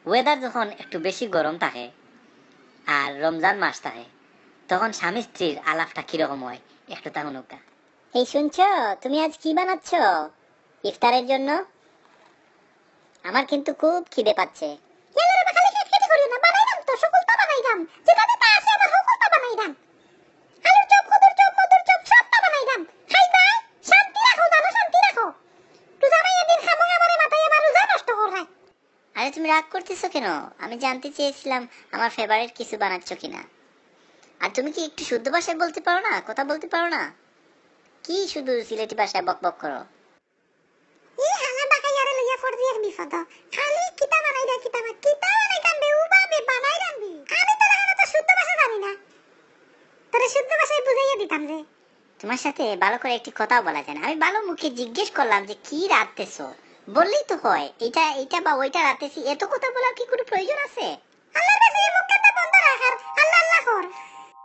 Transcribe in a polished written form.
Weather যখন একটু বেশি গরম থাকে আর রমজান মাস থাকে তখন স্বামী স্ত্রীর আলাপটা কিরকম হয় একটু তা হুনুকা। এই শুনছো, তুমি আজ কি বানাচ্ছ ইফতারের জন্য? আমার কিন্তু খুব খিদে পাচ্ছে। আরে তুমি রাগ করতেছো কেন? আমি জানতে চেয়েছিলাম আমার ফেভারিট কিছু বানাচ্ছ কিনা। আর তুমি কি একটু শুদ্ধ ভাষায় বলতে পারো না, কথা বলতে পারো না? কি শুধু সিলেটি ভাষায় বক বক করো? তোমার সাথে ভালো করে একটি কথাও বলা যায় না। আমি ভালো মুখে জিজ্ঞেস করলাম যে কি রাঁধতেছো, বললেই তো হয় এটা এটা বা ওইটা রাঁধতেছি। এত কথা বলার কি কোনো প্রয়োজন আছে?